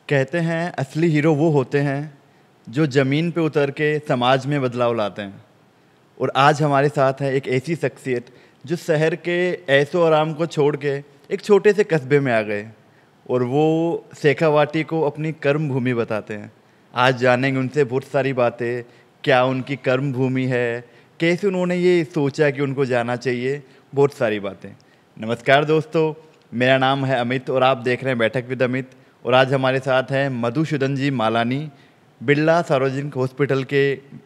कहते हैं असली हीरो वो होते हैं जो ज़मीन पे उतर के समाज में बदलाव लाते हैं। और आज हमारे साथ है एक ऐसी शख्सियत जो शहर के ऐशो आराम को छोड़ के एक छोटे से कस्बे में आ गए और वो शेखावाटी को अपनी कर्म भूमि बताते हैं। आज जानेंगे उनसे बहुत सारी बातें, क्या उनकी कर्म भूमि है, कैसे उन्होंने ये सोचा कि उनको जाना चाहिए, बहुत सारी बातें। नमस्कार दोस्तों, मेरा नाम है अमित और आप देख रहे हैं बैठक विद अमित। और आज हमारे साथ हैं मधुसूदन जी मालानी, बिरला सार्वजनिक हॉस्पिटल के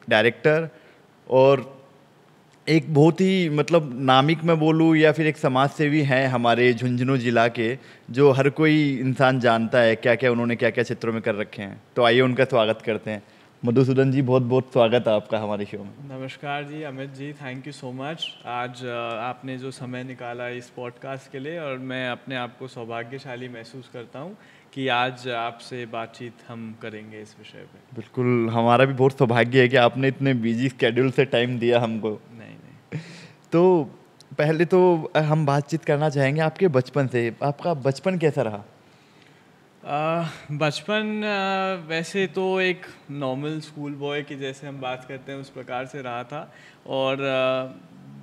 डायरेक्टर और एक बहुत ही मतलब नामिक मैं बोलूँ या फिर एक समाज सेवी हैं हमारे झुंझुनू जिला के, जो हर कोई इंसान जानता है क्या क्या उन्होंने क्या क्या क्षेत्रों में कर रखे हैं। तो आइए उनका स्वागत करते हैं। मधुसूदन जी, बहुत बहुत स्वागत है आपका हमारे शो में। नमस्कार जी Amit ji, thank you so much. आज आपने जो समय निकाला इस पॉडकास्ट के लिए, और मैं अपने आप को सौभाग्यशाली महसूस करता हूँ कि आज आपसे बातचीत हम करेंगे इस विषय पे। बिल्कुल, हमारा भी बहुत सौभाग्य है कि आपने इतने बिजी स्केड्यूल से टाइम दिया हमको। नहीं नहीं। तो पहले तो हम बातचीत करना चाहेंगे आपके बचपन से। आपका बचपन कैसा रहा? बचपन वैसे तो एक नॉर्मल स्कूल बॉय की जैसे हम बात करते हैं उस प्रकार से रहा था। और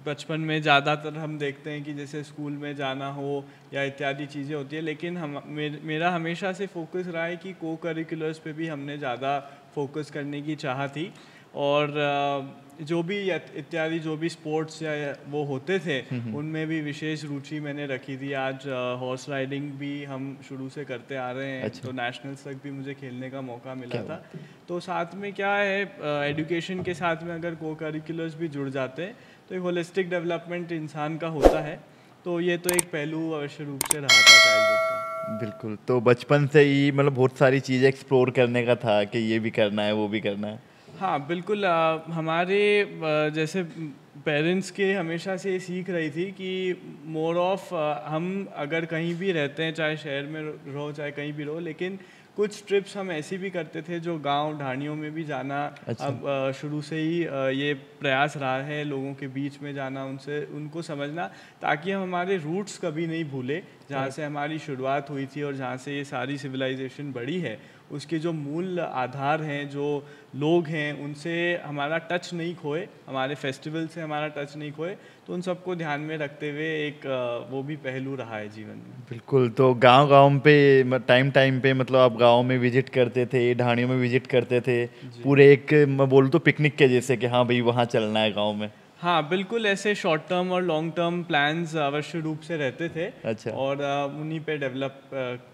बचपन में ज़्यादातर हम देखते हैं कि जैसे स्कूल में जाना हो या इत्यादि चीज़ें होती है, लेकिन मेरा हमेशा से फोकस रहा है कि को करिकुलर्स पे भी हमने ज़्यादा फोकस करने की चाह थी। और जो भी इत्यादि जो भी स्पोर्ट्स या वो होते थे उनमें भी विशेष रुचि मैंने रखी थी। आज हॉर्स राइडिंग भी हम शुरू से करते आ रहे हैं। अच्छा। तो नेशनल्स तक भी मुझे खेलने का मौका मिला क्या था। बात तो साथ में क्या है, एजुकेशन के साथ में अगर को करिकुलर्स भी जुड़ जाते हैं तो एक होलिस्टिक डेवलपमेंट इंसान का होता है। तो ये तो एक पहलू अवश्य रूप से रहा था चाइल्डहुड का। बिल्कुल, तो बचपन से ही मतलब बहुत सारी चीज़ें एक्सप्लोर करने का था कि ये भी करना है, वो भी करना है। हाँ बिल्कुल। हमारे जैसे पेरेंट्स के हमेशा से ये सीख रही थी कि मोर ऑफ हम अगर कहीं भी रहते हैं, चाहे शहर में रहो चाहे कहीं भी रहो, लेकिन कुछ ट्रिप्स हम ऐसी भी करते थे जो गांव ढाणियों में भी जाना। अच्छा। अब शुरू से ही ये प्रयास रहा है लोगों के बीच में जाना, उनसे उनको समझना, ताकि हम हमारे रूट्स कभी नहीं भूले, जहाँ से हमारी शुरुआत हुई थी और जहाँ से ये सारी सिविलाइजेशन बढ़ी है। उसके जो मूल आधार हैं, जो लोग हैं, उनसे हमारा टच नहीं खोए, हमारे फेस्टिवल से हमारा टच नहीं खोए। तो उन सबको ध्यान में रखते हुए एक वो भी पहलू रहा है जीवन में। बिल्कुल, तो गाँव-गाँव पे टाइम टाइम पे मतलब आप गाँव में विज़िट करते थे, ढाणियों में विज़िट करते थे, जी पूरे एक मैं बोलूँ तो पिकनिक के जैसे कि हाँ भई वहाँ चलना है गाँव में। हाँ बिल्कुल, ऐसे शॉर्ट टर्म और लॉन्ग टर्म प्लान्स अवश्य रूप से रहते थे। अच्छा। और उन्हीं पे डेवलप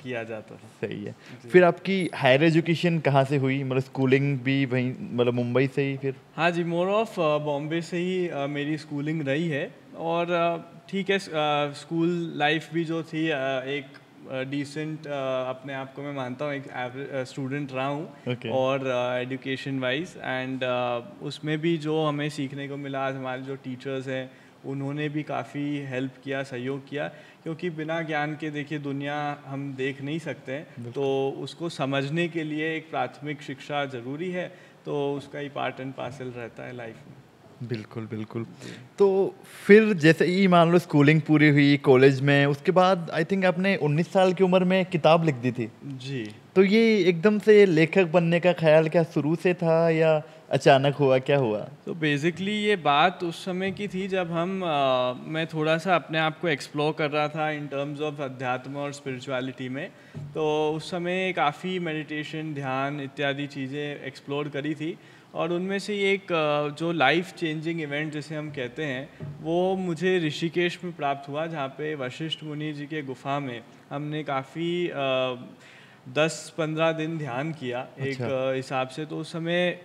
किया जाता था। सही है। जी फिर आपकी हायर एजुकेशन कहाँ से हुई? मतलब स्कूलिंग भी वहीं मतलब मुंबई से ही फिर? हाँ जी, मोर ऑफ बॉम्बे से ही मेरी स्कूलिंग रही है। और ठीक है, स्कूल लाइफ भी जो थी एक डिसेंट, अपने आप को मैं मानता हूँ एक एवरेज स्टूडेंट रहा हूँ। ओके। और एजुकेशन वाइज एंड उसमें भी जो हमें सीखने को मिला, आज हमारे जो टीचर्स हैं उन्होंने भी काफ़ी हेल्प किया, सहयोग किया। क्योंकि बिना ज्ञान के देखिए दुनिया हम देख नहीं सकते हैं, तो उसको समझने के लिए एक प्राथमिक शिक्षा ज़रूरी है। तो उसका ही पार्ट एंड पार्सल रहता है लाइफ में। बिल्कुल, बिल्कुल। जी तो फिर जैसे ही मान लो स्कूलिंग पूरी हुई कॉलेज में, उसके बाद आई थिंक आपने 19 साल की उम्र में किताब लिख दी थी। जी। तो ये एकदम से लेखक बनने का ख्याल क्या शुरू से था या अचानक हुआ, क्या हुआ? तो बेसिकली ये बात उस समय की थी जब मैं थोड़ा सा अपने आप को एक्सप्लोर कर रहा था इन टर्म्स ऑफ अध्यात्म और स्पिरिचुअलिटी में। तो उस समय काफ़ी मेडिटेशन, ध्यान इत्यादि चीज़ें एक्सप्लोर करी थी। और उनमें से एक जो लाइफ चेंजिंग इवेंट जिसे हम कहते हैं, वो मुझे ऋषिकेश में प्राप्त हुआ, जहाँ पे वशिष्ठ मुनि जी के गुफा में हमने काफ़ी 10-15 दिन ध्यान किया एक अच्छा। हिसाब से। तो उस समय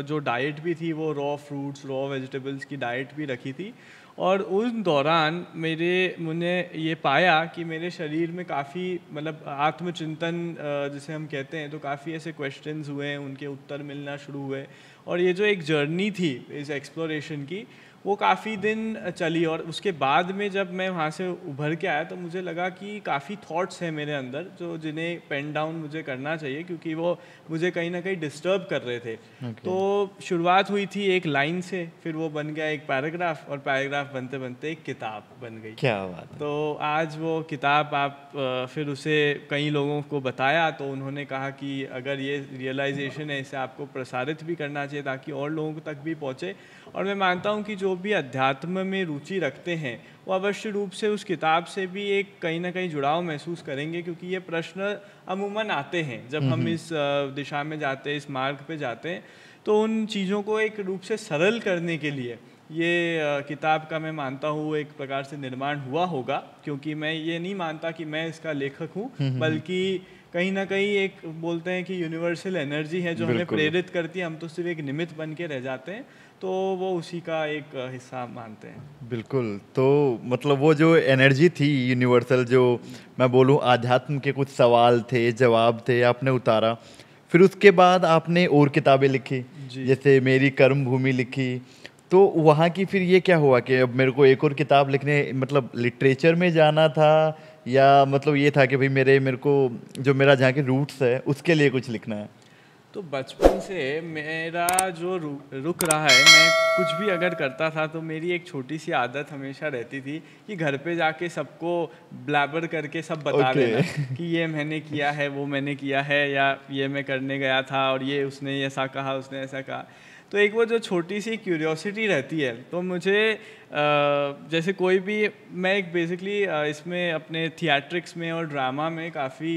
जो डाइट भी थी वो रॉ फ्रूट्स, रॉ वेजिटेबल्स की डाइट भी रखी थी। और उस दौरान मैंने ये पाया कि मेरे शरीर में काफ़ी मतलब आत्मचिंतन जिसे हम कहते हैं, तो काफ़ी ऐसे क्वेश्चंस हुए, उनके उत्तर मिलना शुरू हुए। और ये जो एक जर्नी थी इस एक्सप्लोरेशन की, वो काफ़ी दिन चली। और उसके बाद में जब मैं वहाँ से उभर के आया तो मुझे लगा कि काफ़ी थॉट्स हैं मेरे अंदर जो जिन्हें पेन डाउन मुझे करना चाहिए, क्योंकि वो मुझे कहीं ना कहीं डिस्टर्ब कर रहे थे। तो शुरुआत हुई थी एक लाइन से, फिर वो बन गया एक पैराग्राफ, और पैराग्राफ बनते बनते एक किताब बन गई। क्या बात है। तो आज वो किताब आप फिर उसे कई लोगों को बताया तो उन्होंने कहा कि अगर ये रियलाइजेशन है इसे आपको प्रसारित भी करना चाहिए ताकि और लोगों तक भी पहुँचे। और मैं मानता हूँ कि जो भी अध्यात्म में रुचि रखते हैं वो अवश्य रूप से उस किताब से भी एक कहीं ना कहीं जुड़ाव महसूस करेंगे, क्योंकि ये प्रश्न अमूमन आते हैं जब हम इस दिशा में जाते हैं, इस मार्ग पे जाते हैं। तो उन चीज़ों को एक रूप से सरल करने के लिए ये किताब का मैं मानता हूँ एक प्रकार से निर्माण हुआ होगा, क्योंकि मैं ये नहीं मानता कि मैं इसका लेखक हूँ, बल्कि कहीं ना कहीं एक बोलते हैं कि यूनिवर्सल एनर्जी है जो हमें प्रेरित करती है, हम तो सिर्फ एक निमित्त बन के रह जाते हैं, तो वो उसी का एक हिस्सा मानते हैं। बिल्कुल। तो मतलब वो जो एनर्जी थी यूनिवर्सल, जो मैं बोलूँ आध्यात्म के कुछ सवाल थे, जवाब थे, आपने उतारा। फिर उसके बाद आपने और किताबें लिखी, जैसे मेरी कर्म भूमि लिखी। तो वहाँ की फिर ये क्या हुआ कि अब मेरे को एक और किताब लिखने, मतलब लिटरेचर में जाना था, या मतलब ये था कि भाई मेरे को जो मेरा जहाँ के रूट्स है उसके लिए कुछ लिखना है? तो बचपन से मेरा जो रुक रहा है, मैं कुछ भी अगर करता था तो मेरी एक छोटी सी आदत हमेशा रहती थी कि घर पे जाके सबको ब्लैबर करके सब बता देना कि ये मैंने किया है, वो मैंने किया है, या ये मैं करने गया था और ये उसने ऐसा कहा, उसने ऐसा कहा। तो एक वो जो छोटी सी क्यूरियोसिटी रहती है, तो मुझे जैसे कोई भी, मैं एक बेसिकली इसमें अपने थिएट्रिक्स में और ड्रामा में काफ़ी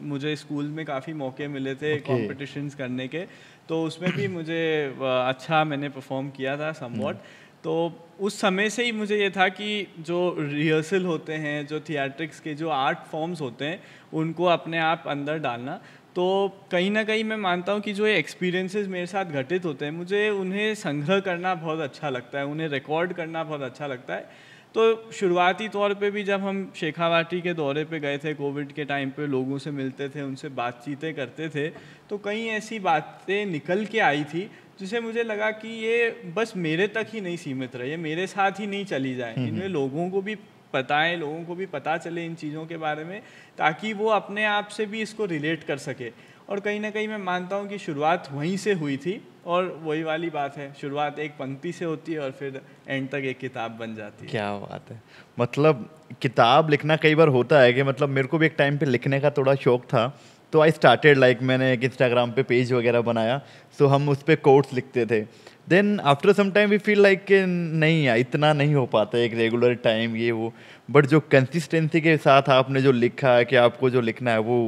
मुझे स्कूल में काफ़ी मौके मिले थे कॉम्पिटिशन्स करने के, तो उसमें भी मुझे अच्छा मैंने परफॉर्म किया था समवॉट। तो उस समय से ही मुझे ये था कि जो रिहर्सल होते हैं, जो थिएट्रिक्स के जो आर्ट फॉर्म्स होते हैं, उनको अपने आप अंदर डालना। तो कहीं ना कहीं मैं मानता हूँ कि जो ये एक्सपीरियंसेस मेरे साथ घटित होते हैं, मुझे उन्हें संग्रह करना बहुत अच्छा लगता है, उन्हें रिकॉर्ड करना बहुत अच्छा लगता है। तो शुरुआती तौर पे भी जब हम शेखावाटी के दौरे पे गए थे कोविड के टाइम पे, लोगों से मिलते थे, उनसे बातचीतें करते थे, तो कई ऐसी बातें निकल के आई थी जिसे मुझे लगा कि ये बस मेरे तक ही नहीं सीमित रहे, ये मेरे साथ ही नहीं चली जाए, इनमें लोगों को भी बताएं, लोगों को भी पता चले इन चीज़ों के बारे में, ताकि वो अपने आप से भी इसको रिलेट कर सके। और कहीं ना कहीं मैं मानता हूँ कि शुरुआत वहीं से हुई थी, और वही वाली बात है, शुरुआत एक पंक्ति से होती है और फिर एंड तक एक किताब बन जाती है। क्या बात है। मतलब किताब लिखना कई बार होता है कि मतलब मेरे को भी एक टाइम पे लिखने का थोड़ा शौक था, तो आई स्टार्टेड लाइक मैंने एक इंस्टाग्राम पे पेज वगैरह बनाया, सो हम उस पर कोट्स लिखते थे। Then after some time we feel like कि नहीं यार इतना नहीं हो पाता एक रेगुलर टाइम ये वो, बट जो कंसिस्टेंसी के साथ आपने जो लिखा है कि आपको जो लिखना है वो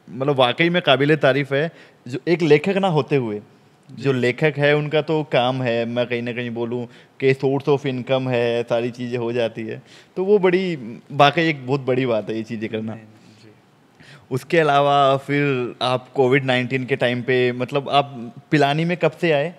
मतलब वाकई में काबिल तारीफ़ है। जो एक लेखक ना होते हुए, जो लेखक है उनका तो काम है, मैं कहीं ना कहीं बोलूँ कि सोर्स ऑफ इनकम है, सारी चीज़ें हो जाती है, तो वो बड़ी वाकई एक बहुत बड़ी बात है ये चीज़ें करना। उसके अलावा फिर आप कोविड-19 के टाइम पे, मतलब आप पिलानी में कब से आए?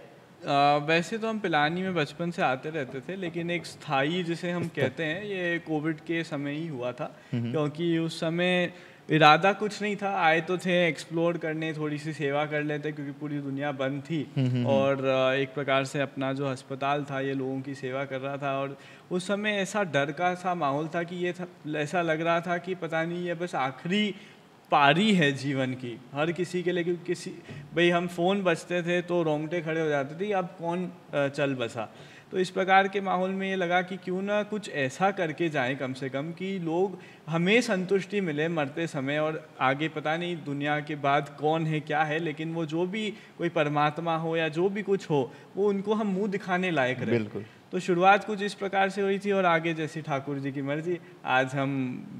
वैसे तो हम पिलानी में बचपन से आते रहते थे, लेकिन एक स्थाई जिसे हम कहते हैं, ये कोविड के समय ही हुआ था, क्योंकि उस समय इरादा कुछ नहीं था, आए तो थे एक्सप्लोर करने, थोड़ी सी सेवा कर लेते क्योंकि पूरी दुनिया बंद थी, और एक प्रकार से अपना जो अस्पताल था ये लोगों की सेवा कर रहा था। और उस समय ऐसा डर का सा माहौल था कि ये ऐसा लग रहा था कि पता नहीं ये बस आखिरी पारी है जीवन की हर किसी के लिए, क्योंकि किसी भाई हम फ़ोन बजते थे तो रोंगटे खड़े हो जाते थे, अब कौन चल बसा। तो इस प्रकार के माहौल में ये लगा कि क्यों ना कुछ ऐसा करके जाएं कम से कम कि लोग हमें संतुष्टि मिले मरते समय, और आगे पता नहीं दुनिया के बाद कौन है क्या है, लेकिन वो जो भी कोई परमात्मा हो या जो भी कुछ हो, वो उनको हम मुंह दिखाने लायक रहे। बिल्कुल। तो शुरुआत कुछ इस प्रकार से हुई थी, और आगे जैसी ठाकुर जी की मर्जी, आज हम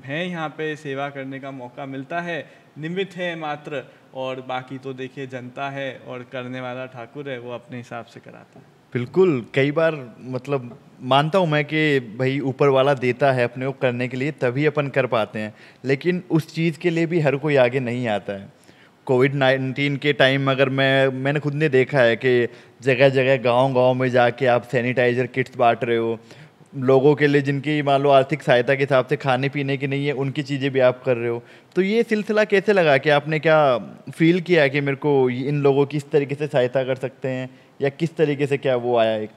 हैं यहाँ पे, सेवा करने का मौका मिलता है, निमित्त है मात्र, और बाकी तो देखिए जनता है और करने वाला ठाकुर है, वो अपने हिसाब से कराता है। बिल्कुल। कई बार मतलब मानता हूँ मैं कि भाई ऊपर वाला देता है अपने को करने के लिए, तभी अपन कर पाते हैं, लेकिन उस चीज़ के लिए भी हर कोई आगे नहीं आता है। कोविड-19 के टाइम अगर मैंने खुद ने देखा है कि जगह जगह गांव-गांव में जाके आप सैनिटाइज़र किट्स बांट रहे हो, लोगों के लिए जिनकी मान लो आर्थिक सहायता के हिसाब से खाने पीने की नहीं है, उनकी चीज़ें भी आप कर रहे हो। तो ये सिलसिला कैसे लगा कि आपने क्या फील किया कि मेरे को इन लोगों की इस तरीके से सहायता कर सकते हैं, या किस तरीके से क्या वो आया एक?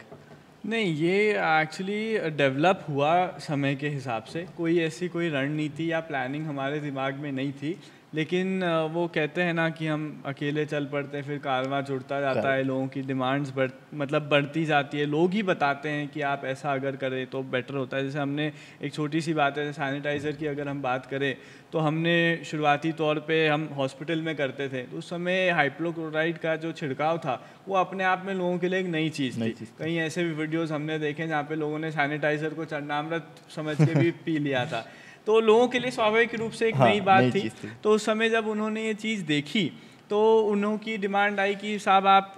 नहीं, ये एक्चुअली डेवलप हुआ समय के हिसाब से। कोई ऐसी कोई रणनीति या प्लानिंग हमारे दिमाग में नहीं थी, लेकिन वो कहते हैं ना कि हम अकेले चल पड़ते हैं, फिर कारवां जुड़ता जाता है, लोगों की डिमांड्स बढ़ती जाती है, लोग ही बताते हैं कि आप ऐसा अगर करें तो बेटर होता है। जैसे हमने एक छोटी सी बात है, सैनिटाइज़र की अगर हम बात करें तो हमने शुरुआती तौर पे हम हॉस्पिटल में करते थे, तो उस समय हाइपोक्लोराइड का जो छिड़काव था वो अपने आप में लोगों के लिए एक नई चीज़ थी। कई ऐसे भी वीडियोज़ हमने देखे जहाँ पे लोगों ने सैनिटाइज़र को चरणामृत समझ के भी पी लिया था। तो लोगों के लिए स्वाभाविक रूप से एक नई बात थी। तो उस समय जब उन्होंने ये चीज़ देखी तो उन्हों की डिमांड आई कि साहब आप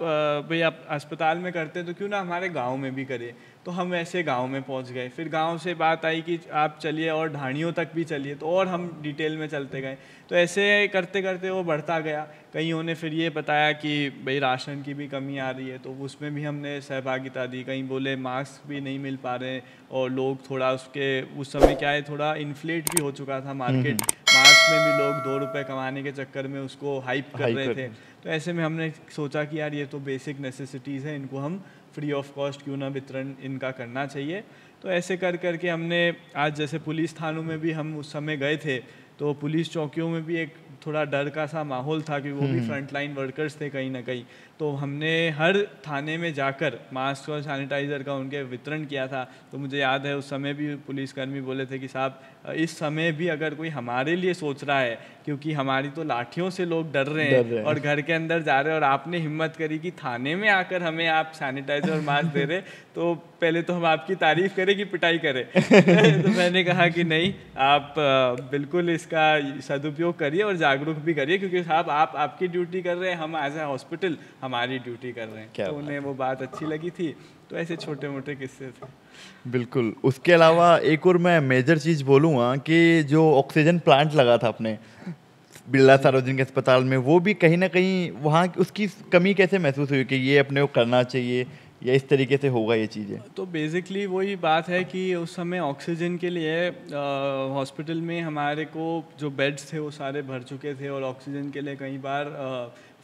भाई आप अस्पताल में करते तो क्यों ना हमारे गांव में भी करें। तो हम ऐसे गांव में पहुंच गए। फिर गांव से बात आई कि आप चलिए और ढाणियों तक भी चलिए, तो और हम डिटेल में चलते गए। तो ऐसे करते करते वो बढ़ता गया। कईयों ने फिर ये बताया कि भाई राशन की भी कमी आ रही है, तो उसमें भी हमने सहभागिता दी। कहीं बोले मास्क भी नहीं मिल पा रहे, और लोग थोड़ा उसके उस समय क्या है थोड़ा इन्फ्लेट भी हो चुका था मार्केट। मास्क में भी लोग 2 रुपये कमाने के चक्कर में उसको हाइप कर रहे थे। तो ऐसे में हमने सोचा कि यार ये तो बेसिक नेसेसिटीज़ हैं, इनको हम फ्री ऑफ कॉस्ट क्यों ना वितरण इनका करना चाहिए। तो ऐसे कर करके हमने आज जैसे पुलिस थानों में भी हम उस समय गए थे, तो पुलिस चौकियों में भी एक थोड़ा डर का सा माहौल था कि वो भी फ्रंटलाइन वर्कर्स थे कहीं ना कहीं। तो हमने हर थाने में जाकर मास्क और सैनिटाइज़र का उनके वितरण किया था। तो मुझे याद है उस समय भी पुलिसकर्मी बोले थे कि साहब इस समय भी अगर कोई हमारे लिए सोच रहा है, क्योंकि हमारी तो लाठियों से लोग डर रहे हैं और घर के अंदर जा रहे हैं, और आपने हिम्मत करी कि थाने में आकर हमें आप सैनिटाइज़र और मास्क दे रहे, तो पहले तो हम आपकी तारीफ़ करें कि पिटाई करें। तो मैंने कहा कि नहीं, आप बिल्कुल इसका सदुपयोग करिए और जागरूक भी करिए, क्योंकि साहब आप आपकी ड्यूटी कर रहे हैं, हम एज ए हॉस्पिटल हमारी ड्यूटी कर रहे हैं। तो उन्हें वो बात अच्छी लगी थी। तो ऐसे छोटे मोटे किस्से थे। बिल्कुल। उसके अलावा एक और मैं मेजर चीज़ बोलूँगा कि जो ऑक्सीजन प्लांट लगा था अपने बिरला सार्वजनिक अस्पताल में, वो भी कहीं ना कहीं वहाँ उसकी कमी कैसे महसूस हुई कि ये अपने को करना चाहिए या इस तरीके से होगा ये चीज़ें? तो बेसिकली वही बात है कि उस समय ऑक्सीजन के लिए हॉस्पिटल में हमारे को जो बेड्स थे वो सारे भर चुके थे, और ऑक्सीजन के लिए कई बार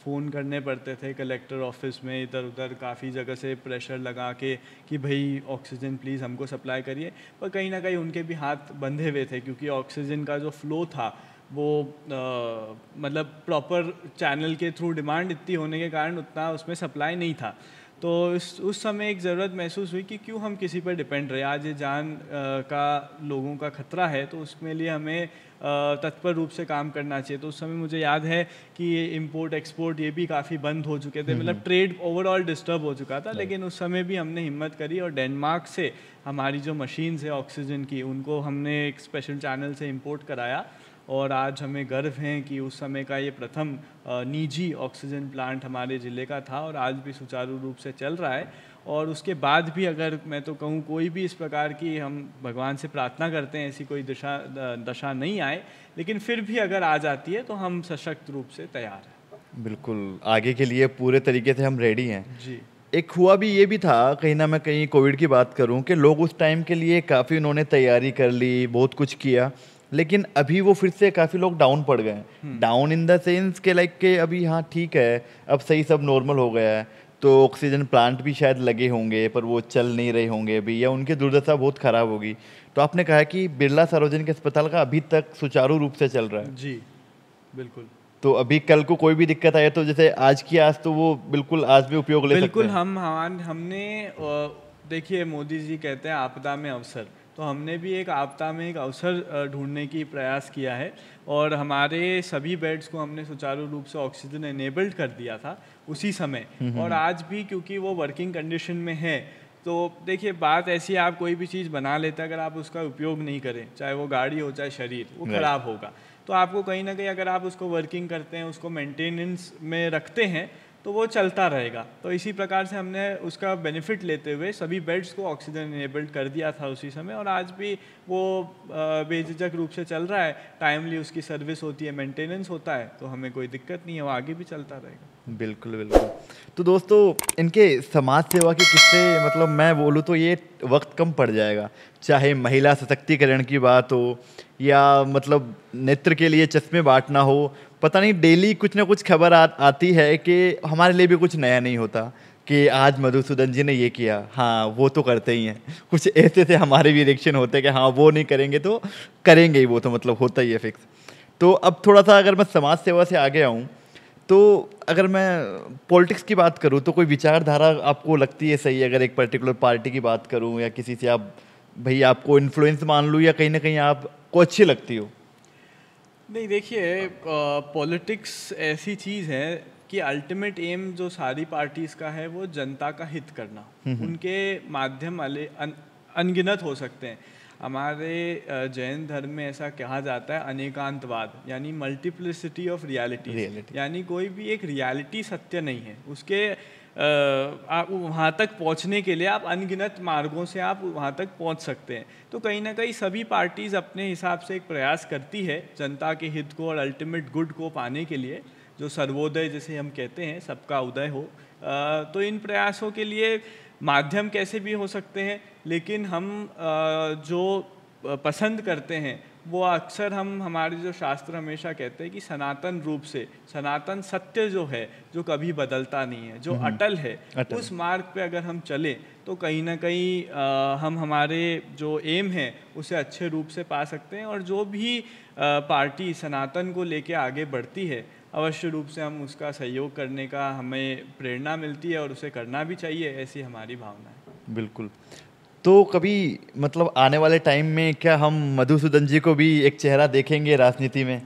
फ़ोन करने पड़ते थे कलेक्टर ऑफिस में, इधर उधर काफ़ी जगह से प्रेशर लगा के कि भाई ऑक्सीजन प्लीज़ हमको सप्लाई करिए। पर कहीं ना कहीं उनके भी हाथ बंधे हुए थे, क्योंकि ऑक्सीजन का जो फ़्लो था वो मतलब प्रॉपर चैनल के थ्रू डिमांड इतनी होने के कारण उतना उसमें सप्लाई नहीं था। तो उस समय एक ज़रूरत महसूस हुई कि क्यों हम किसी पर डिपेंड रहे। आज ये जान का लोगों का खतरा है, तो उसमें लिए हमें तत्पर रूप से काम करना चाहिए। तो उस समय मुझे याद है कि ये इम्पोर्ट एक्सपोर्ट ये भी काफ़ी बंद हो चुके थे, मतलब ट्रेड ओवरऑल डिस्टर्ब हो चुका था। लेकिन उस समय भी हमने हिम्मत करी और डेनमार्क से हमारी जो मशीन्स है ऑक्सीजन की, उनको हमने एक स्पेशल चैनल से इम्पोर्ट कराया। और आज हमें गर्व है कि उस समय का ये प्रथम निजी ऑक्सीजन प्लांट हमारे ज़िले का था, और आज भी सुचारू रूप से चल रहा है। और उसके बाद भी अगर मैं तो कहूँ कोई भी इस प्रकार की, हम भगवान से प्रार्थना करते हैं ऐसी कोई दशा नहीं आए, लेकिन फिर भी अगर आ जाती है तो हम सशक्त रूप से तैयार हैं। बिल्कुल, आगे के लिए पूरे तरीके से हम रेडी हैं जी। एक हुआ भी ये भी था कहीं ना मैं कहीं कोविड की बात करूं कि लोग उस टाइम के लिए काफ़ी उन्होंने तैयारी कर ली, बहुत कुछ किया, लेकिन अभी वो फिर से काफ़ी लोग डाउन पड़ गए हैं। डाउन इन द सेंस के लाइक के अभी हाँ ठीक है, अब सही सब नॉर्मल हो गया है, तो ऑक्सीजन प्लांट भी शायद लगे होंगे पर वो चल नहीं रहे होंगे अभी, या उनकी दुर्दशा बहुत ख़राब होगी। तो आपने कहा कि बिरला सार्वजनिक अस्पताल का अभी तक सुचारू रूप से चल रहा है। जी बिल्कुल। तो अभी कल को कोई भी दिक्कत आए तो जैसे आज की आज तो वो बिल्कुल आज भी उपयोग ले सकते हैं। बिल्कुल हमने देखिए मोदी जी कहते हैं आपदा में अवसर, तो हमने भी एक आपदा में एक अवसर ढूंढने की प्रयास किया है, और हमारे सभी बेड्स को हमने सुचारू रूप से ऑक्सीजन एनेबल्ड कर दिया था उसी समय। और आज भी क्योंकि वो वर्किंग कंडीशन में है, तो देखिए बात ऐसी है, आप कोई भी चीज़ बना लेते हैं, अगर आप उसका उपयोग नहीं करें, चाहे वो गाड़ी हो चाहे शरीर, वो ख़राब होगा। तो आपको कहीं ना कहीं अगर आप उसको वर्किंग करते हैं, उसको मेंटेनेंस में रखते हैं, तो वो चलता रहेगा। तो इसी प्रकार से हमने उसका बेनिफिट लेते हुए सभी बेड्स को ऑक्सीजन इनेबल्ड कर दिया था उसी समय, और आज भी वो बेझिझक रूप से चल रहा है। टाइमली उसकी सर्विस होती है, मेंटेनेंस होता है, तो हमें कोई दिक्कत नहीं है, वो आगे भी चलता रहेगा। बिल्कुल बिल्कुल। तो दोस्तों इनके समाज सेवा के किस्से, मतलब मैं बोलूँ तो ये वक्त कम पड़ जाएगा, चाहे महिला सशक्तिकरण की बात हो या मतलब नेत्र के लिए चश्मे बांटना हो, पता नहीं डेली कुछ ना कुछ खबर आती है कि हमारे लिए भी कुछ नया नहीं होता। कि आज मधुसूदन जी ने ये किया, हाँ वो तो करते ही हैं। कुछ ऐसे से हमारे भी रिएक्शन होते हैं कि हाँ वो नहीं करेंगे तो करेंगे ही, वो तो मतलब होता ही है फिक्स। तो अब थोड़ा सा अगर मैं समाज सेवा से आगे आऊँ, तो अगर मैं पॉलिटिक्स की बात करूँ तो कोई विचारधारा आपको लगती है सही? अगर एक पर्टिकुलर पार्टी की बात करूँ या किसी से आप भाई आपको इन्फ्लुएंस मान लूँ या कहीं ना कहीं आपको अच्छी लगती हो? नहीं, देखिए, पॉलिटिक्स ऐसी चीज़ है कि अल्टीमेट एम जो सारी पार्टीज़ का है वो जनता का हित करना। उनके माध्यम वाले अनगिनत हो सकते हैं। हमारे जैन धर्म में ऐसा कहा जाता है अनेकांतवाद, यानी मल्टीप्लिसिटी ऑफ रियलिटीज, यानी कोई भी एक रियलिटी सत्य नहीं है। उसके वहाँ तक पहुँचने के लिए आप अनगिनत मार्गों से आप वहाँ तक पहुँच सकते हैं। तो कहीं ना कहीं सभी पार्टीज़ अपने हिसाब से एक प्रयास करती है जनता के हित को और अल्टीमेट गुड को पाने के लिए, जो सर्वोदय जैसे हम कहते हैं, सबका उदय हो। तो इन प्रयासों के लिए माध्यम कैसे भी हो सकते हैं, लेकिन हम जो पसंद करते हैं वो अक्सर हम, हमारे जो शास्त्र हमेशा कहते हैं कि सनातन रूप से, सनातन सत्य जो है, जो कभी बदलता नहीं है, जो अटल है, उस मार्ग पे अगर हम चलें तो कहीं ना कहीं हम हमारे जो एम है उसे अच्छे रूप से पा सकते हैं। और जो भी पार्टी सनातन को लेके आगे बढ़ती है, अवश्य रूप से हम उसका सहयोग करने का हमें प्रेरणा मिलती है और उसे करना भी चाहिए, ऐसी हमारी भावना है। बिल्कुल। तो कभी मतलब आने वाले टाइम में क्या हम मधुसूदन जी को भी एक चेहरा देखेंगे राजनीति में?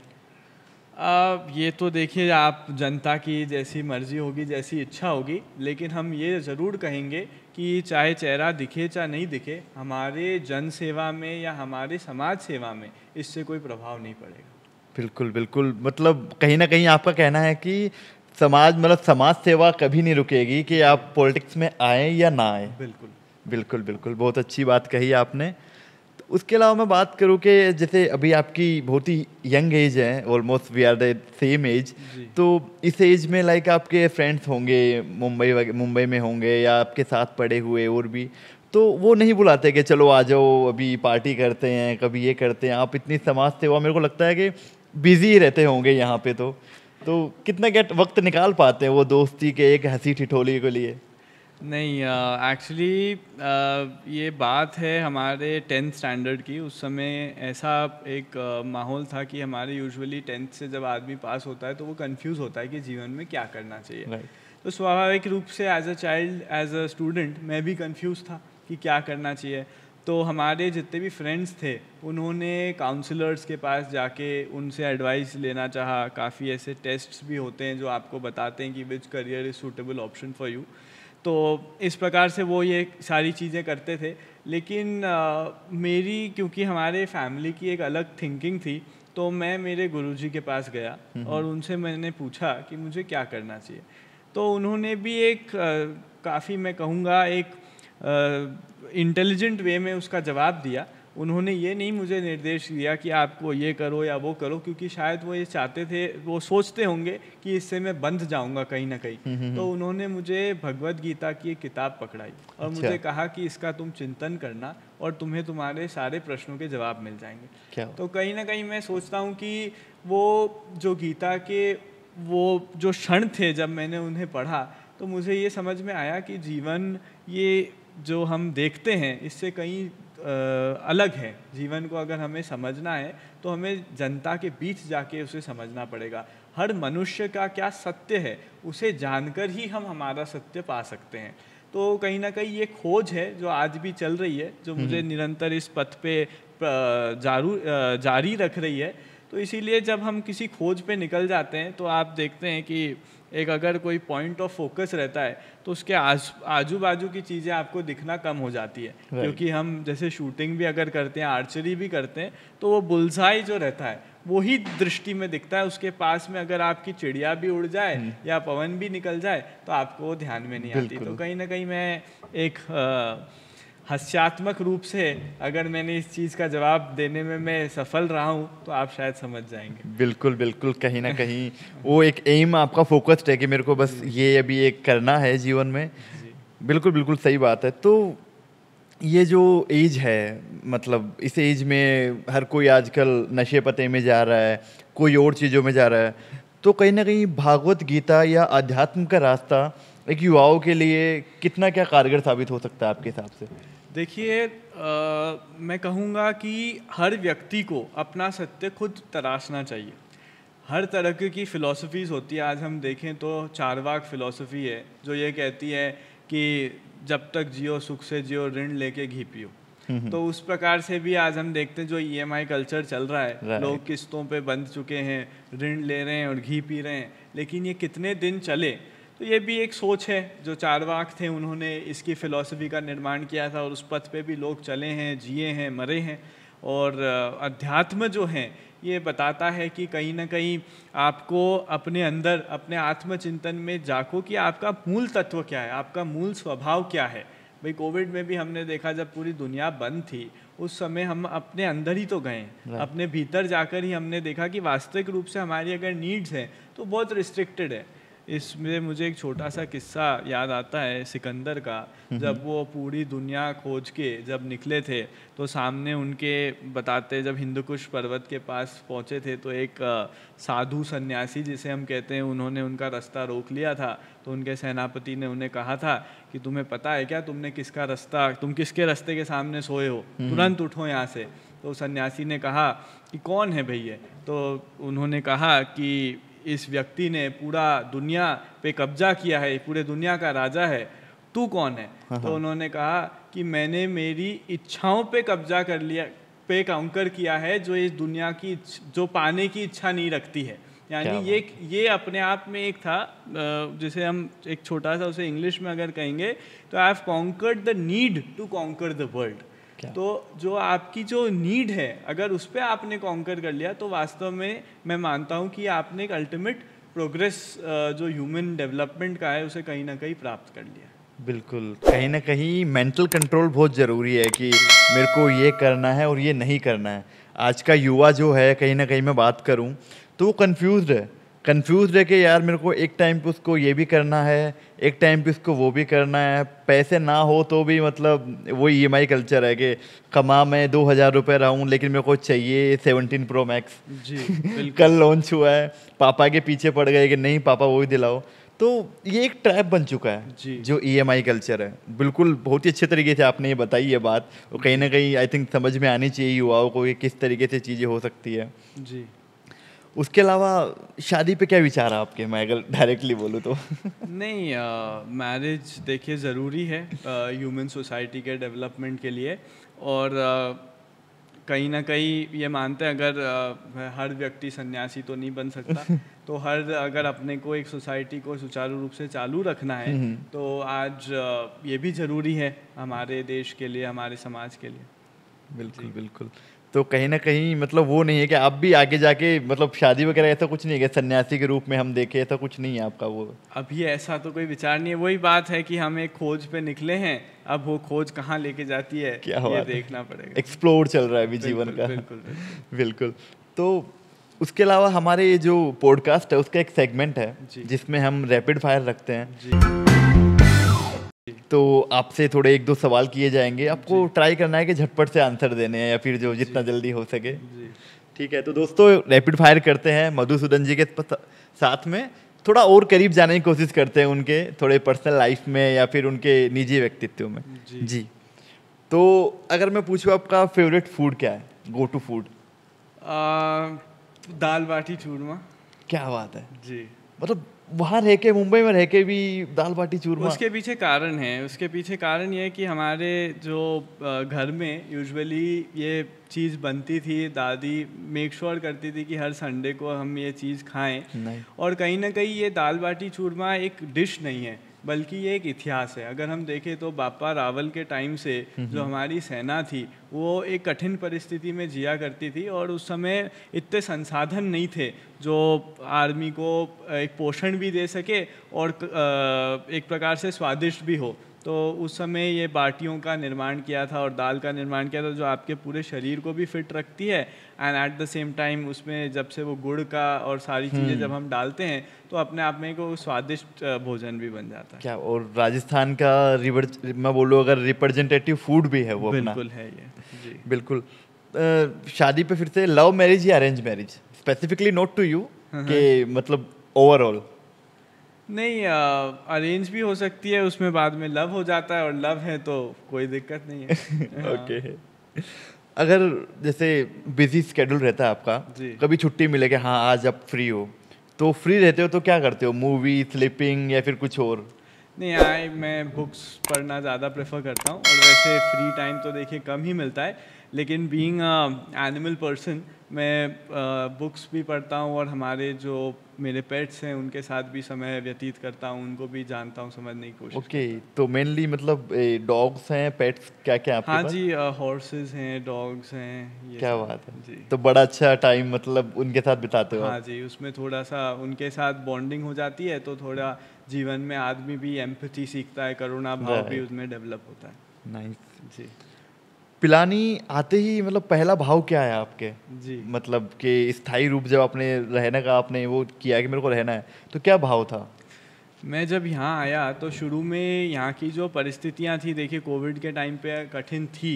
ये तो देखिए, आप जनता की जैसी मर्जी होगी, जैसी इच्छा होगी, लेकिन हम ये ज़रूर कहेंगे कि चाहे चेहरा दिखे चाहे नहीं दिखे, हमारे जन सेवा में या हमारे समाज सेवा में इससे कोई प्रभाव नहीं पड़ेगा। बिल्कुल बिल्कुल, मतलब कहीं ना कहीं आपका कहना है कि समाज मतलब समाज सेवा कभी नहीं रुकेगी, कि आप पॉलिटिक्स में आए या ना आए। बिल्कुल बिल्कुल बिल्कुल, बहुत अच्छी बात कही आपने। तो उसके अलावा मैं बात करूँ कि जैसे अभी आपकी बहुत ही यंग एज है, almost we are the same age, तो इस एज में लाइक आपके फ्रेंड्स होंगे मुंबई में होंगे या आपके साथ पढ़े हुए और भी, तो वो नहीं बुलाते कि चलो आ जाओ अभी पार्टी करते हैं, कभी ये करते हैं? आप इतनी समाज सेवा, मेरे को लगता है कि बिजी रहते होंगे यहाँ पे, तो कितना क्या वक्त निकाल पाते हैं वो दोस्ती के एक हंसी ठिठोली के लिए? नहीं, एक्चुअली ये बात है हमारे 10th स्टैंडर्ड की। उस समय ऐसा एक माहौल था कि हमारे यूजुअली 10th से जब आदमी पास होता है तो वो कंफ्यूज होता है कि जीवन में क्या करना चाहिए। तो स्वाभाविक रूप से as a child, as a student, मैं भी कंफ्यूज था कि क्या करना चाहिए। तो हमारे जितने भी फ्रेंड्स थे उन्होंने काउंसलर्स के पास जाके उनसे एडवाइस लेना चाहा। काफ़ी ऐसे टेस्ट्स भी होते हैं जो आपको बताते हैं कि which career is suitable option for you. तो इस प्रकार से वो ये सारी चीज़ें करते थे। लेकिन मेरी, क्योंकि हमारे फैमिली की एक अलग थिंकिंग थी, तो मैं मेरे गुरुजी के पास गया और उनसे मैंने पूछा कि मुझे क्या करना चाहिए। तो उन्होंने भी एक काफ़ी, मैं कहूँगा, एक इंटेलिजेंट वे में उसका जवाब दिया। उन्होंने ये नहीं मुझे निर्देश दिया कि आपको ये करो या वो करो, क्योंकि शायद वो ये चाहते थे, वो सोचते होंगे कि इससे मैं बंध जाऊंगा कहीं ना कहीं। तो उन्होंने मुझे भगवत गीता की एक किताब पकड़ाई और मुझे कहा कि इसका तुम चिंतन करना और तुम्हें तुम्हारे सारे प्रश्नों के जवाब मिल जाएंगे। तो कहीं ना कहीं मैं सोचता हूँ कि वो जो गीता के वो जो क्षण थे जब मैंने उन्हें पढ़ा, तो मुझे ये समझ में आया कि जीवन, ये जो हम देखते हैं, इससे कहीं अलग है। जीवन को अगर हमें समझना है तो हमें जनता के बीच जाके उसे समझना पड़ेगा। हर मनुष्य का क्या सत्य है उसे जानकर ही हम हमारा सत्य पा सकते हैं। तो कहीं ना कहीं ये खोज है जो आज भी चल रही है, जो मुझे निरंतर इस पथ पे जारी रख रही है। तो इसीलिए जब हम किसी खोज पे निकल जाते हैं तो आप देखते हैं कि एक अगर कोई पॉइंट ऑफ फोकस रहता है तो उसके आजू बाजू की चीज़ें आपको दिखना कम हो जाती है। क्योंकि हम जैसे शूटिंग भी अगर करते हैं, आर्चरी भी करते हैं, तो वो बुलसाई जो रहता है वही दृष्टि में दिखता है। उसके पास में अगर आपकी चिड़िया भी उड़ जाए या पवन भी निकल जाए तो आपको वो ध्यान में नहीं आती। तो कहीं ना कहीं मैं एक हास्यात्मक रूप से अगर मैंने इस चीज़ का जवाब देने में मैं सफल रहा हूँ तो आप शायद समझ जाएंगे। बिल्कुल बिल्कुल, कहीं ना कहीं वो एक एम आपका फोकस्ड है कि मेरे को बस ये अभी एक करना है जीवन में। बिल्कुल बिल्कुल सही बात है। तो ये जो एज है, मतलब इस एज में हर कोई आजकल नशे पते में जा रहा है, कोई और चीज़ों में जा रहा है, तो कहीं ना कहीं भागवत गीता या अध्यात्म का रास्ता एक युवाओं के लिए कितना क्या कारगर साबित हो सकता है आपके हिसाब से? देखिए, मैं कहूँगा कि हर व्यक्ति को अपना सत्य खुद तराशना चाहिए। हर तरह की फ़िलॉसफीज़ होती है। आज हम देखें तो चारवाक फ़िलॉसफी है जो ये कहती है कि जब तक जियो सुख से जियो, ऋण लेके घी पियो। तो उस प्रकार से भी आज हम देखते हैं जो EMI कल्चर चल रहा है, लोग किस्तों पे बंध चुके हैं, ऋण ले रहे हैं और घी पी रहे हैं, लेकिन ये कितने दिन चले? तो ये भी एक सोच है। जो चारवाक थे उन्होंने इसकी फ़िलॉसफी का निर्माण किया था और उस पथ पे भी लोग चले हैं, जिए हैं, मरे हैं। और अध्यात्म जो है ये बताता है कि कहीं ना कहीं आपको अपने अंदर, अपने आत्मचिंतन में झांको कि आपका मूल तत्व क्या है, आपका मूल स्वभाव क्या है। भाई कोविड में भी हमने देखा जब पूरी दुनिया बंद थी उस समय हम अपने अंदर ही तो गए, अपने भीतर जाकर ही हमने देखा कि वास्तविक रूप से हमारी अगर नीड्स हैं तो बहुत रिस्ट्रिक्टेड है। इसमें मुझे एक छोटा सा किस्सा याद आता है सिकंदर का। जब वो पूरी दुनिया खोज के जब निकले थे तो सामने उनके बताते, जब हिंदुकुश पर्वत के पास पहुँचे थे तो एक साधु सन्यासी जिसे हम कहते हैं, उन्होंने उनका रास्ता रोक लिया था। तो उनके सेनापति ने उन्हें कहा था कि तुम्हें पता है क्या, तुम किसके रास्ते के सामने सोए हो, तुरंत उठो यहाँ से। तो सन्यासी ने कहा कि कौन है भैया? तो उन्होंने कहा कि इस व्यक्ति ने पूरा दुनिया पे कब्जा किया है, पूरे दुनिया का राजा है, तू कौन है? तो उन्होंने कहा कि मैंने मेरी इच्छाओं पे कब्जा कर लिया, पे काउंटर किया है, जो इस दुनिया की जो पाने की इच्छा नहीं रखती है। यानी ये अपने आप में एक था, जिसे हम एक छोटा सा उसे इंग्लिश में अगर कहेंगे तो I have conquered the need to conquer the world. तो जो आपकी जो नीड है, अगर उस पर आपने कॉन्कर कर लिया तो वास्तव में मैं मानता हूँ कि आपने एक अल्टीमेट प्रोग्रेस जो ह्यूमन डेवलपमेंट का है उसे कहीं ना कहीं प्राप्त कर लिया। बिल्कुल, कहीं ना कहीं मेंटल कंट्रोल बहुत ज़रूरी है कि मेरे को ये करना है और ये नहीं करना है। आज का युवा जो है, कहीं ना कहीं मैं बात करूँ तो वो कंफ्यूज है कि यार मेरे को एक टाइम पे उसको ये भी करना है, एक टाइम पे उसको वो भी करना है। पैसे ना हो तो भी मतलब वो EMI कल्चर है कि कमा मैं 2000 रुपये रहा हूँ लेकिन मेरे को चाहिए 17 Pro Max। जी कल लॉन्च हुआ है, पापा के पीछे पड़ गए कि नहीं पापा वो ही दिलाओ। तो ये एक ट्रैप बन चुका है जो EMI कल्चर है। बिल्कुल, बहुत ही अच्छे तरीके से आपने ये बताई ये बात, और कहीं ना कहीं आई थिंक समझ में आनी चाहिए युवाओं को कि किस तरीके से चीज़ें हो सकती है। जी। उसके अलावा शादी पे क्या विचार है आपके, मैं अगर डायरेक्टली बोलूँ तो? नहीं, मैरिज देखिए ज़रूरी है ह्यूमन सोसाइटी के डेवलपमेंट के लिए। और कहीं ना कहीं ये मानते हैं अगर हर व्यक्ति सन्यासी तो नहीं बन सकता तो अगर अपने को एक सोसाइटी को सुचारू रूप से चालू रखना है तो आज ये भी ज़रूरी है हमारे देश के लिए, हमारे समाज के लिए। बिल्कुल बिल्कुल। तो कहीं ना कहीं मतलब वो नहीं है कि आप भी आगे जाके मतलब शादी वगैरह ऐसा कुछ नहीं है कि सन्यासी के रूप में हम देखें, ऐसा कुछ नहीं है आपका? वो अभी ऐसा तो कोई विचार नहीं है। वही बात है कि हम एक खोज पे निकले हैं, अब वो खोज कहाँ लेके जाती है क्या ये देखना पड़ेगा। एक्सप्लोर चल रहा है अभी जीवन का। बिल्कुल बिल्कुल। तो उसके अलावा हमारे ये जो पॉडकास्ट है उसका एक सेगमेंट है जिसमें हम रैपिड फायर रखते हैं। तो आपसे थोड़े 1-2 सवाल किए जाएंगे, आपको ट्राई करना है कि झटपट से आंसर देने हैं या फिर जो जितना जल्दी हो सके। ठीक है, तो दोस्तों रैपिड फायर करते हैं मधुसूदन जी के साथ में, थोड़ा और करीब जाने की कोशिश करते हैं उनके थोड़े पर्सनल लाइफ में या फिर उनके निजी व्यक्तित्व में। जी। तो अगर मैं पूछूँ आपका फेवरेट फूड क्या है, गो टू फूड? दाल बाटी चूरमा। क्या बात है जी। मतलब वहाँ रह के, मुंबई में रह के भी दाल बाटी चूरमा? उसके पीछे कारण है, उसके पीछे कारण ये है कि हमारे जो घर में यूजुअली ये चीज़ बनती थी, दादी मेक श्योर करती थी कि हर संडे को हम ये चीज़ खाएं। और कहीं ना कहीं ये दाल बाटी चूरमा एक डिश नहीं है बल्कि ये एक इतिहास है। अगर हम देखें तो बापा रावल के टाइम से जो हमारी सेना थी वो एक कठिन परिस्थिति में जिया करती थी और उस समय इतने संसाधन नहीं थे जो आर्मी को एक पोषण भी दे सके और एक प्रकार से स्वादिष्ट भी हो। तो उस समय ये बाटियों का निर्माण किया था और दाल का निर्माण किया था जो आपके पूरे शरीर को भी फिट रखती है and at the same time उसमें जब से वो गुड़ का और सारी चीज़ें जब हम डालते हैं तो अपने आप में को स्वादिष्ट भोजन भी बन जाता है। क्या, और राजस्थान का मैं बोलूँ अगर रिप्रेजेंटेटिव फूड भी है वो? बिल्कुल है ये। जी बिल्कुल। शादी पे फिर से लव मैरिज या arrange marriage, specifically not to you, कि मतलब ओवरऑल? नहीं, अरेंज भी हो सकती है, उसमें बाद में लव हो जाता है, और लव है तो कोई दिक्कत नहीं है। हाँ। ओके। अगर जैसे बिजी स्केड्यूल रहता है आपका, जी। कभी छुट्टी मिले कि हाँ आज आप फ्री हो, तो फ्री रहते हो तो क्या करते हो? मूवी, स्लीपिंग या फिर कुछ और? नहीं, मैं बुक्स पढ़ना ज़्यादा प्रेफर करता हूँ, और वैसे फ्री टाइम तो देखिए कम ही मिलता है, लेकिन बीइंग एनिमल पर्सन मैं बुक्स भी पढ़ता हूँ, और हमारे जो मेरे पेट्स हैं उनके साथ भी समय व्यतीत करता हूँ, उनको भी जानता हूँ, समझने की कोशिश ओके, करता हूँ। तो मेनली मतलब डॉग्स हैं, पेट्स क्या क्या आपके हाँ पास? जी, हॉर्सेस हैं, डॉग्स हैं, ये क्या सब बात है! हैं। जी। तो बड़ा अच्छा टाइम मतलब उनके साथ बिताते हो हाँ आप। जी, उसमें थोड़ा सा उनके साथ बॉन्डिंग हो जाती है, तो थोड़ा जीवन में आदमी भी एम्पैथी सीखता है, करुणा भाव भी राइट, उसमें डेवलप होता है। नाइस। जी। पिलानी आते ही मतलब पहला भाव क्या है आपके? जी। मतलब कि स्थायी रूप जब आपने रहने का आपने वो किया कि मेरे को रहना है, तो क्या भाव था? मैं जब यहाँ आया तो शुरू में यहाँ की जो परिस्थितियाँ थी, देखिए कोविड के टाइम पे कठिन थी,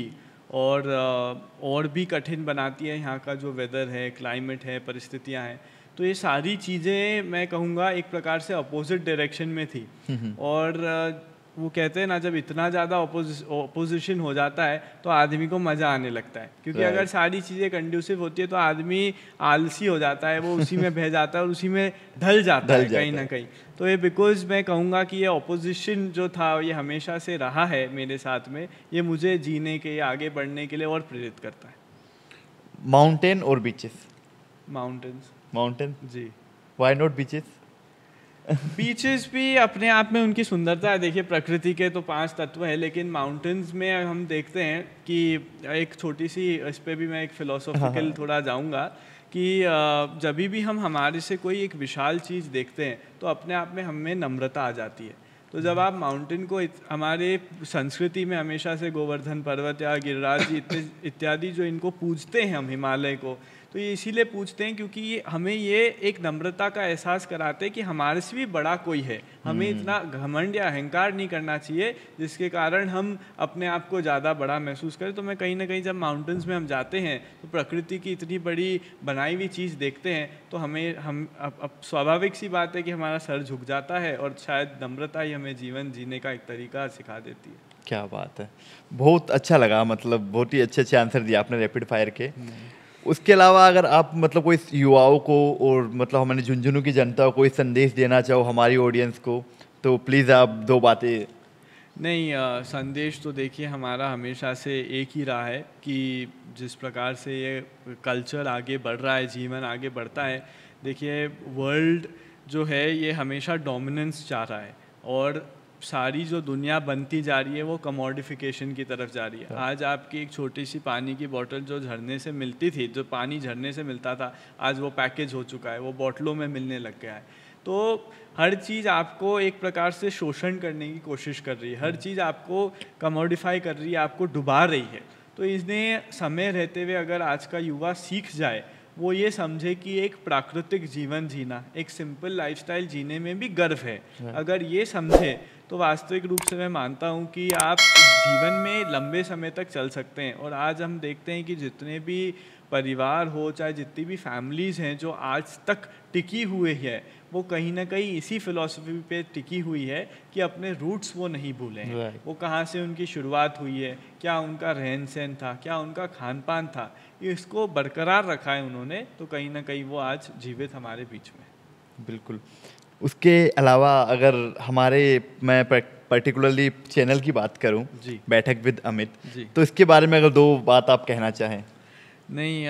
और भी कठिन बनाती है यहाँ का जो वेदर है, क्लाइमेट है, परिस्थितियाँ हैं। तो ये सारी चीज़ें मैं कहूँगा एक प्रकार से अपोजिट डायरेक्शन में थी। और वो कहते हैं ना, जब इतना ज़्यादा ऑपोजिशन हो जाता है तो आदमी को मज़ा आने लगता है, क्योंकि अगर राइट, सारी चीज़ें कंड्यूसिव होती है तो आदमी आलसी हो जाता है, वो उसी में बह जाता है और उसी में ढल जाता ढल है कहीं जाता ना है। कहीं। तो ये बिकॉज मैं कहूँगा कि ये ऑपोजिशन जो था ये हमेशा से रहा है मेरे साथ में, ये मुझे जीने के, आगे बढ़ने के लिए और प्रेरित करता है। माउंटेन और बीचेस? माउंटेन्स। माउंटेन, जी। Why not beaches? बीचेस भी अपने आप में उनकी सुंदरता है, देखिए प्रकृति के तो 5 तत्व है, लेकिन माउंटेन्स में हम देखते हैं कि एक छोटी सी, इस पे भी मैं एक हाँ फिलोसॉफिकल हाँ, थोड़ा जाऊंगा कि जब भी हम हमारे से कोई एक विशाल चीज़ देखते हैं तो अपने आप में हमें नम्रता आ जाती है। तो जब आप माउंटेन को हमारे संस्कृति में हमेशा से गोवर्धन पर्वत या गिरिराज जी इत्यादि जो इनको पूजते हैं हम, हिमालय को, तो ये इसीलिए पूछते हैं क्योंकि ये हमें ये एक नम्रता का एहसास कराते हैं कि हमारे से भी बड़ा कोई है। हमें इतना घमंड या अहंकार नहीं करना चाहिए जिसके कारण हम अपने आप को ज़्यादा बड़ा महसूस करें। तो मैं कहीं ना कहीं जब माउंटेन्स में हम जाते हैं तो प्रकृति की इतनी बड़ी बनाई हुई चीज़ देखते हैं तो हमें अब स्वाभाविक सी बात है कि हमारा सर झुक जाता है, और शायद नम्रता ही हमें जीवन जीने का एक तरीका सिखा देती है। क्या बात है! बहुत अच्छा लगा, मतलब बहुत ही अच्छे अच्छे आंसर दिए आपने रैपिड फायर के। उसके अलावा अगर आप मतलब कोई युवाओं को और मतलब हमारे झुंझुनू की जनता को कोई संदेश देना चाहो, हमारी ऑडियंस को, तो प्लीज़ आप 2 बातें। नहीं, संदेश तो देखिए हमारा हमेशा से एक ही रहा है कि जिस प्रकार से ये कल्चर आगे बढ़ रहा है, जीवन आगे बढ़ता है, देखिए वर्ल्ड जो है ये हमेशा डोमिनेंस चाह रहा है, और सारी जो दुनिया बनती जा रही है वो कमोडिफिकेशन की तरफ जा रही है। आज आपकी एक छोटी सी पानी की बोतल जो झरने से मिलती थी, जो पानी झरने से मिलता था, आज वो पैकेज हो चुका है, वो बोतलों में मिलने लग गया है। तो हर चीज़ आपको एक प्रकार से शोषण करने की कोशिश कर रही है, हर चीज़ आपको कमोडिफाई कर रही है, आपको डुबा रही है। तो इसने समय रहते हुए अगर आज का युवा सीख जाए, वो ये समझे कि एक प्राकृतिक जीवन जीना, एक सिंपल लाइफस्टाइल जीने में भी गर्व है, अगर ये समझे तो वास्तविक रूप से मैं मानता हूँ कि आप जीवन में लंबे समय तक चल सकते हैं। और आज हम देखते हैं कि जितने भी परिवार हो, चाहे जितनी भी फैमिलीज़ हैं जो आज तक टिकी हुई है, वो कहीं ना कहीं इसी फिलॉसफी पे टिकी हुई है कि अपने रूट्स वो नहीं भूले हैं। Right. वो कहाँ से उनकी शुरुआत हुई है, क्या उनका रहन सहन था, क्या उनका खान पान था, इसको बरकरार रखा है उन्होंने, तो कहीं ना कहीं वो आज जीवित हमारे बीच में। बिल्कुल। उसके अलावा अगर हमारे, मैं पर्टिकुलरली चैनल की बात करूं, जी। बैठक विद अमित, जी। तो इसके बारे में अगर 2 बात आप कहना चाहें। नहीं,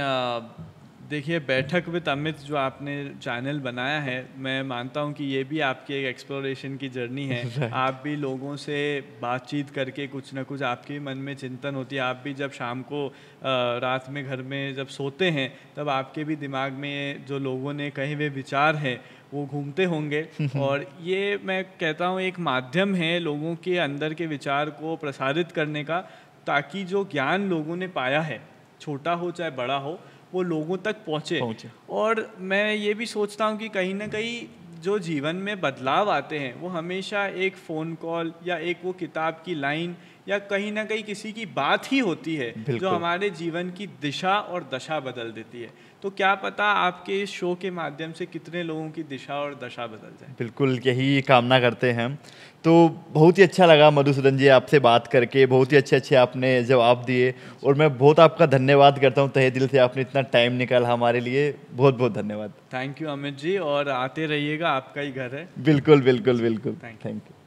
देखिए बैठक विद अमित जो आपने चैनल बनाया है, मैं मानता हूँ कि ये भी आपकी एक एक्सप्लोरेशन की जर्नी है। Right. आप भी लोगों से बातचीत करके कुछ ना कुछ आपके मन में चिंतन होती है। आप भी जब शाम को रात में घर में जब सोते हैं तब आपके भी दिमाग में जो लोगों ने कहे हुए विचार हैं वो घूमते होंगे। और ये मैं कहता हूँ एक माध्यम है लोगों के अंदर के विचार को प्रसारित करने का, ताकि जो ज्ञान लोगों ने पाया है, छोटा हो चाहे बड़ा हो, वो लोगों तक पहुँचे। और मैं ये भी सोचता हूँ कि कहीं ना कहीं जो जीवन में बदलाव आते हैं वो हमेशा एक फ़ोन कॉल या एक वो किताब की लाइन या कहीं ना कहीं किसी की बात ही होती है जो बिल्कुल। हमारे जीवन की दिशा और दशा बदल देती है। तो क्या पता आपके इस शो के माध्यम से कितने लोगों की दिशा और दशा बदल जाए। बिल्कुल, यही कामना करते हैं हम। तो बहुत ही अच्छा लगा मधुसूदन जी आपसे बात करके, बहुत ही अच्छे-अच्छे आपने जवाब दिए और मैं बहुत आपका धन्यवाद करता हूँ तहे दिल से, आपने इतना टाइम निकाला हमारे लिए। बहुत-बहुत धन्यवाद। थैंक यू अमित जी, और आते रहिएगा, आपका ही घर है। बिल्कुल, बिल्कुल, बिल्कुल। Thank you. Thank you.